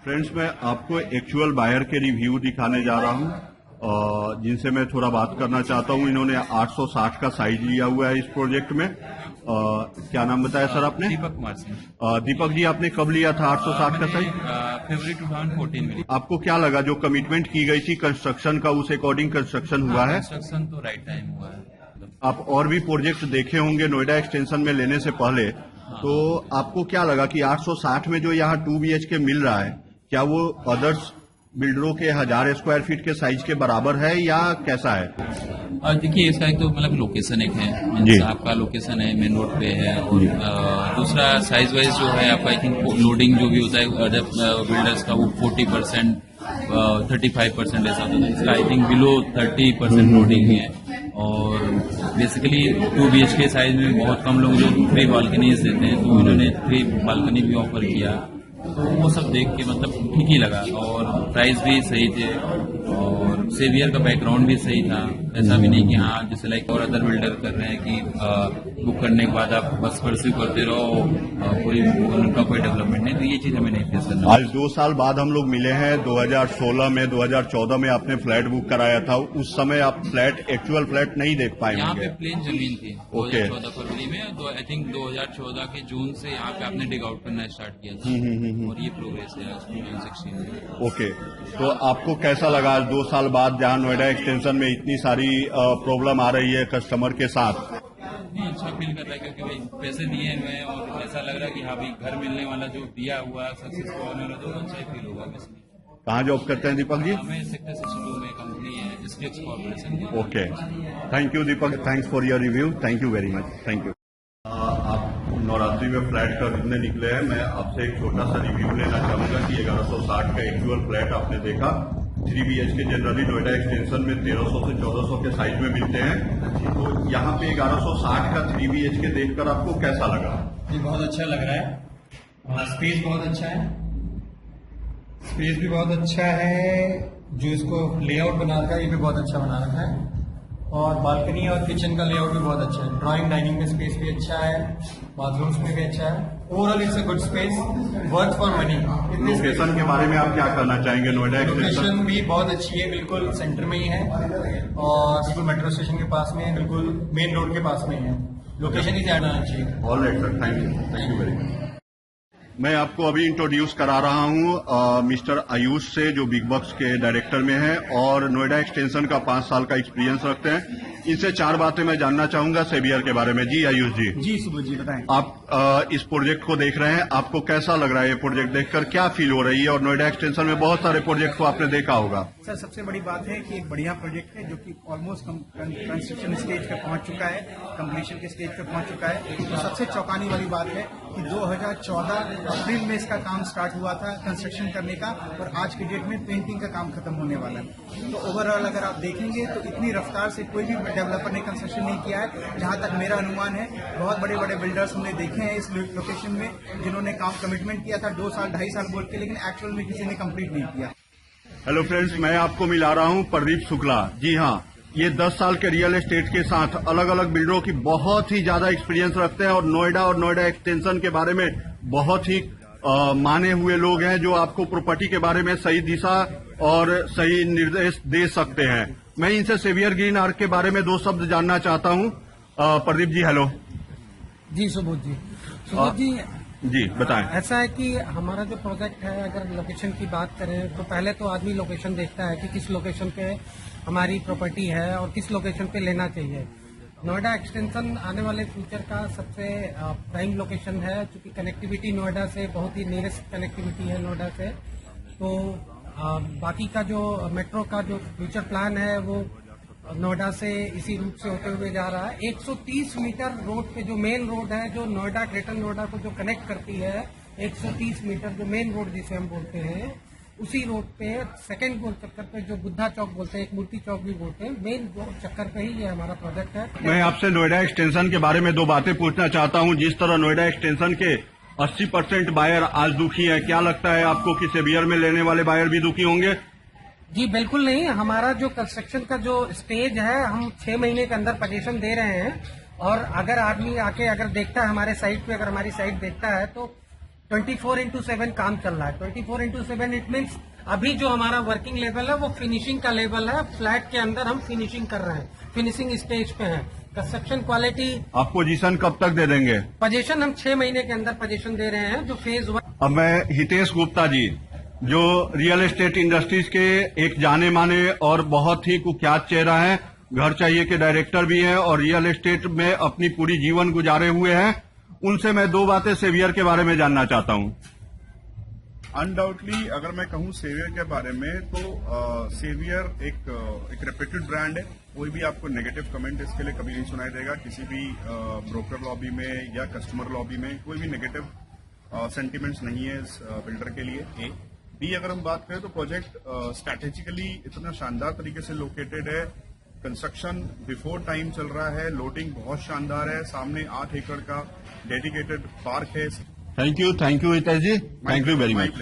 Friends, मैं आपको actual buyer के रिव्यू दिखाने जा रहा हूं जिनसे मैं थोड़ा बात करना चाहता हूं। इन्होंने 860 का साइज लिया हुआ है इस प्रोजेक्ट में। क्या नाम बताया सर आपने? दीपक कुमार सिंह। दीपक जी, आपने कब लिया था 860 का साइज? फरवरी 2014 में। आपको क्या लगा, जो कमिटमेंट की गई थी कंस्ट्रक्शन का, उस अकॉर्डिंग कंस्ट्रक्शन हुआ है? कंस्ट्रक्शन तो राइट टाइम हुआ है। आप और भी प्रोजेक्ट देखे होंगे नोएडा एक्सटेंशन में लेने से पहले, तो आपको क्या लगा कि 860 में जो यहाँ 2 BHK मिल रहा है, क्या वो अदर्स बिल्डरों के 1000 स्क्वायर फीट के साइज के बराबर है या कैसा है? और देखिए, इसका एक तो मतलब लोकेशन एक है जी। आपका लोकेशन है, मेन रोड पे है। और दूसरा साइज वाइज जो है आपका, आई थिंक लोडिंग जो भी होता है अदर बिल्डर्स का, वो 40% 35% ऐसा होता है। इसका आई थिंक बिलो 30% लोडिंग है। और बेसिकली 2 BHK साइज में बहुत कम लोग जो 3 बालकनीज देते हैं, तो इन्होंने 3 बालकनी भी ऑफर किया। तो वो सब देख के मतलब ठीक ही लगा, और प्राइस भी सही थे, और सेवियर का बैकग्राउंड भी सही था। ऐसा भी नहीं कि हाँ जैसे लाइक और अदर बिल्डर कर रहे हैं कि बुक करने के बाद आप बस परस्यू करते रहो, कोई उनका कोई डेवलपमेंट नहीं। तो ये चीज हमें नहीं फेस करना। आज 2 साल बाद हम लोग मिले हैं। 2016 में 2014 में आपने फ्लैट बुक कराया था, उस समय आप फ्लैट एक्चुअल फ्लैट नहीं देख पाए यहाँ होंगे। पे प्लेन जमीन थी ओके। 2014 फरवरी में, तो आई थिंक 2014 के जून से यहाँ पे आपने डिग आउट करना स्टार्ट किया था। और ये प्रोग्रेस है 2016 में। ओके, तो आपको कैसा लगा आज 2 साल बाद, जहां नोएडा एक्सटेंशन में इतनी सारी प्रॉब्लम आ रही है कस्टमर के साथ? नहीं, अच्छा फील कर रहा है, क्योंकि भाई पैसे दिए हुए हैं और ऐसा लग रहा है कि हाँ भाई घर मिलने वाला जो दिया हुआ सक्सेसफुल होने वाला, तो अच्छा ही फील होगा। कहाँ जॉब करते हैं दीपक जी? हमें सेक्टर 62 में कंपनी है STX कॉर्पोरेशन की। Okay, thank you Deepak, thanks for your review, thank you very much, thank you. आप नवरात्रि में फ्लैट खरीदने निकले हैं। मैं आपसे एक छोटा सा रिव्यू लेना चाहूंगा कि 1160 का एक्चुअल फ्लैट आपने देखा। 3 BHK जनरली नोएडा एक्सटेंशन में 1300 से 1400 के साइज में मिलते हैं, तो यहाँ पे 1160 का 3 BHK देखकर आपको कैसा लगा? ये बहुत अच्छा लग रहा है, और स्पेस बहुत अच्छा है। स्पेस भी बहुत अच्छा है, जो इसको लेआउट बना रखा है ये भी बहुत अच्छा बना रखा है, और बालकनी और किचन का लेआउट भी बहुत अच्छा है। ड्राइंग डाइनिंग में स्पेस भी अच्छा है, बाथरूम्स में भी अच्छा है। Overall it's a good space, worth for money. Location के बारे में आप क्या करना चाहेंगे? नोएडा एक्सटेंशन लोकेशन भी बहुत अच्छी है, बिल्कुल सेंटर में ही है, और बिल्कुल मेट्रो स्टेशन के पास में है, बिल्कुल मेन रोड के पास में ही है। लोकेशन ही ध्यान आना चाहिए। All right sir, thank you very much. मैं आपको अभी इंट्रोड्यूस करा रहा हूं मिस्टर आयुष से, जो बिग बक्स के डायरेक्टर में है और नोएडा एक्सटेंशन का 5 साल का एक्सपीरियंस रखते हैं। इनसे 4 बातें मैं जानना चाहूंगा सेवियर के बारे में। जी आयुष जी। जी सुबोध जी, बताएं। आप इस प्रोजेक्ट को देख रहे हैं, आपको कैसा लग रहा है? ये प्रोजेक्ट देखकर क्या फील हो रही है? और नोएडा एक्सटेंशन में बहुत सारे प्रोजेक्ट को आपने देखा होगा। सर, सबसे बड़ी बात है कि एक बढ़िया प्रोजेक्ट है जो कि ऑलमोस्ट कंस्ट्रक्शन स्टेज पे पहुंच चुका है, कंप्लीशन के स्टेज पे पहुंच चुका है। तो सबसे चौंकाने वाली बात है कि 2014 अप्रैल में इसका काम स्टार्ट हुआ था कंस्ट्रक्शन करने का, और आज की डेट में पेंटिंग का काम खत्म होने वाला है। तो ओवरऑल अगर आप देखेंगे तो इतनी रफ्तार से कोई भी डेवलपर ने कंस्ट्रक्शन नहीं किया है, जहां तक मेरा अनुमान है। बहुत बड़े बड़े बिल्डर्स हमने देखे हैं इस लोकेशन में, जिन्होंने काम कमिटमेंट किया था 2 साल 2.5 साल बोल के, लेकिन एक्चुअल में किसी ने कंप्लीट नहीं किया। हेलो फ्रेंड्स, मैं आपको मिला रहा हूं प्रदीप शुक्ला। जी हाँ, ये 10 साल के रियल एस्टेट के साथ अलग अलग बिल्डरों की बहुत ही ज्यादा एक्सपीरियंस रखते हैं, और नोएडा एक्सटेंशन के बारे में बहुत ही माने हुए लोग हैं, जो आपको प्रॉपर्टी के बारे में सही दिशा और सही निर्देश दे सकते हैं। मैं इनसे सेवियर ग्रीन आर्क के बारे में 2 शब्द जानना चाहता हूं। प्रदीप जी, हेलो जी। सुबोध जी जी, बताएं। ऐसा है कि हमारा जो प्रोजेक्ट है, अगर लोकेशन की बात करें तो पहले तो आदमी लोकेशन देखता है कि किस लोकेशन पे हमारी प्रॉपर्टी है और किस लोकेशन पे लेना चाहिए। नोएडा एक्सटेंशन आने वाले फ्यूचर का सबसे प्राइम लोकेशन है, क्योंकि कनेक्टिविटी नोएडा से बहुत ही नियरेस्ट कनेक्टिविटी है नोएडा से। तो बाकी का जो मेट्रो का जो फ्यूचर प्लान है वो नोएडा से इसी रूट से होते हुए जा रहा है। 130 मीटर रोड पे जो मेन रोड है, जो नोएडा ग्रेटर नोएडा को जो कनेक्ट करती है, 130 मीटर जो मेन रोड जिसे हम बोलते हैं, उसी रोड पे सेकंड गोल चक्कर पे, जो बुद्धा चौक बोलते हैं, एक मूर्ति चौक भी बोलते हैं, मेन गोल चक्कर पे ही ये हमारा प्रोजेक्ट है। मैं आपसे नोएडा एक्सटेंशन के बारे में 2 बातें पूछना चाहता हूं। जिस तरह नोएडा एक्सटेंशन के 80% बायर आज दुखी है, क्या लगता है आपको कि सेवियर में लेने वाले बायर भी दुखी होंगे? जी बिल्कुल नहीं। हमारा जो कंस्ट्रक्शन का जो स्टेज है, हम 6 महीने के अंदर पोजीशन दे रहे हैं, और अगर आदमी आके अगर देखता है हमारे साइट पे, अगर हमारी साइट देखता है, तो 24/7 काम चल रहा है। 24/7 इट मीन्स अभी जो हमारा वर्किंग लेवल है वो फिनिशिंग का लेवल है। फ्लैट के अंदर हम फिनिशिंग कर रहे हैं, फिनिशिंग स्टेज पे हैं। Construction quality. आप पोजीशन कब तक दे देंगे? पोजीशन हम 6 महीने के अंदर पोजीशन दे रहे हैं। जो फेज 1। अब मैं हितेश गुप्ता जी, जो रियल एस्टेट इंडस्ट्रीज के एक जाने माने और बहुत ही कुख्यात चेहरा है, घर चाहिए के डायरेक्टर भी हैं और रियल एस्टेट में अपनी पूरी जीवन गुजारे हुए हैं, उनसे मैं 2 बातें सेवियर के बारे में जानना चाहता हूं। अनडाउटली अगर मैं कहूं सेवियर के बारे में तो सेवियर एक रेप्यूटेड ब्रांड है। कोई भी आपको नेगेटिव कमेंट इसके लिए कभी नहीं सुनाई देगा। किसी भी ब्रोकर लॉबी में या कस्टमर लॉबी में कोई भी नेगेटिव सेंटिमेंट्स नहीं है इस बिल्डर के लिए। ए बी अगर हम बात करें तो प्रोजेक्ट स्ट्रैटेजिकली इतना शानदार तरीके से लोकेटेड है। कंस्ट्रक्शन बिफोर टाइम चल रहा है, लोडिंग बहुत शानदार है, सामने 8 एकड़ का डेडिकेटेड पार्क है। Thank you Hitesh ji, thank you very much.